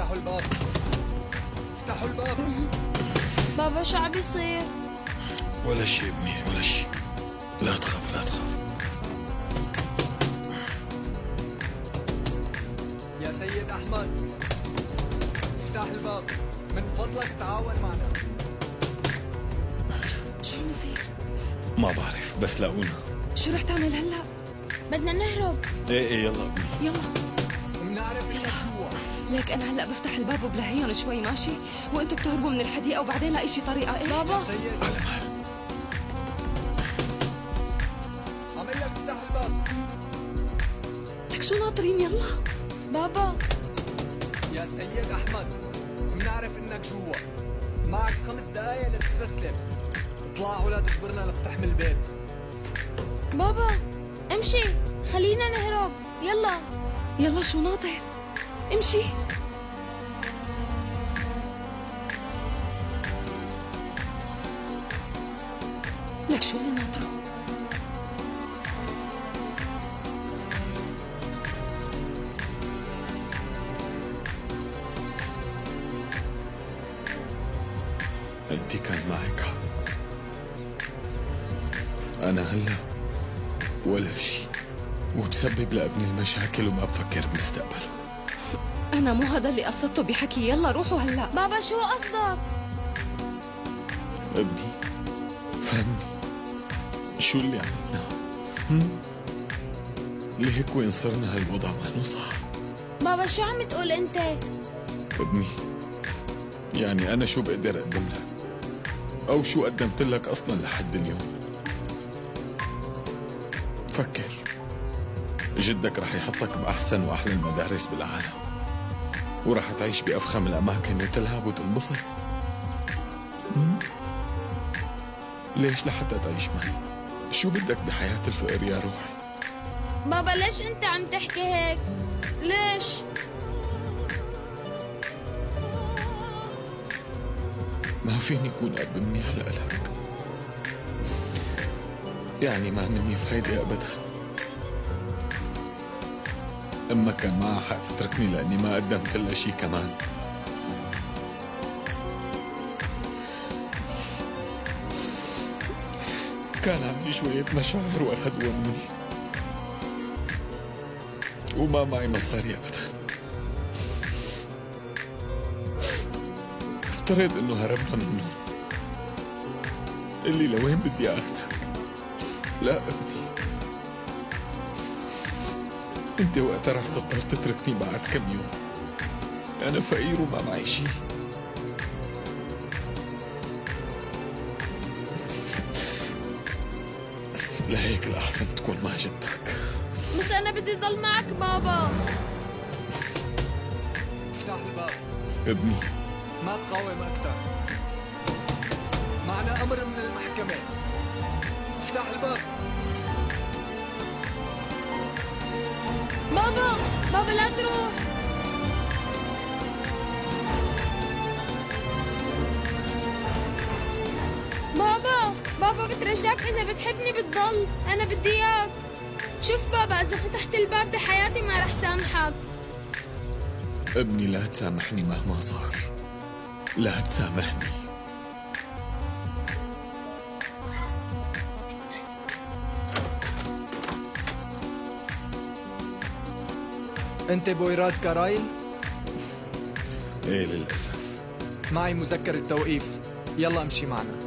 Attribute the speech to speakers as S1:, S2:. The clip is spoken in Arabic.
S1: افتحوا الباب. افتحوا الباب.
S2: بابا شو عم بيصير؟
S3: ولا شيء ابني ولا شيء. لا تخاف لا تخاف.
S1: يا سيد أحمد، افتح الباب من فضلك، تعاون معنا.
S2: شو عم يصير؟
S3: ما بعرف بس لاقونا.
S2: شو رح تعمل هلا؟ بدنا نهرب.
S3: ايه يلا ابني.
S2: يلا
S1: بنعرف انك جوا.
S2: ليك انا هلا بفتح الباب وبلهيهم شوي ماشي، وانتم بتهربوا من الحديقه وبعدين لاقي شي طريقه. ايه بابا
S1: سيد
S3: على مهل.
S1: عمل لك افتح الباب.
S2: لك شو ناطرين؟ يلا بابا.
S1: يا سيد أحمد، بنعرف انك جوا، معك 5 دقايق لتستسلم. اطلع ولا تجبرنا لك تحمي البيت.
S2: بابا امشي، خلينا نهرب. يلا يلا شو ناطر؟ امشي. لك شو اللي ناطره؟
S3: انت كان معك حق. انا هلا ولا شيء، وبسبب لابني المشاكل وما بفكر بمستقبله.
S2: انا مو هذا اللي قصدته بحكي. يلا روحوا هلا. بابا شو قصدك؟
S3: ابني فهمني شو اللي عملناه؟ لهيك وين صرنا هالوضع ما صح.
S2: بابا شو عم تقول انت؟
S3: ابني يعني انا شو بقدر اقدم لك او شو قدمت لك اصلا لحد اليوم؟ فكر، جدك رح يحطك باحسن واحلى المدارس بالعالم، ورح تعيش بافخم الاماكن وتلعب وتنبسط. ليش لحتى تعيش معي؟ شو بدك بحياة الفقر يا روحي؟
S2: بابا ليش انت عم تحكي هيك؟ ليش؟
S3: ما فيني أكون أب منيح لإلك، يعني ما مني فايدة أبدا. أمك كان معها حق تتركني لأني ما قدمت لها شي كمان. كان عندي شوية مشاعر وأخذوها مني، وما معي مصاري أبدا. افترض إنه هربنا منه، قل لي لوين بدي أخذك؟ لا ابني، أنت وقتها رح تضطر تتركني بعد كم يوم. أنا فقير وما معي شي. لهيك الأحسن تكون مع جدك.
S2: بس أنا بدي ضل معك بابا.
S1: افتح الباب.
S3: ابني
S1: ما تقاوم أكثر، معنا أمر من المحكمة. افتح الباب.
S2: بابا لا تروح. بابا بترجاك، إذا بتحبني بتضل. أنا بدي إياك. شوف بابا، إذا فتحت الباب بحياتي ما رح سامحك.
S3: ابني لا تسامحني مهما صار، لا تسامحني.
S1: أنت بويراس كارايل؟
S3: ايه للأسف.
S1: معي مذكرة توقيف، يلا امشي معنا.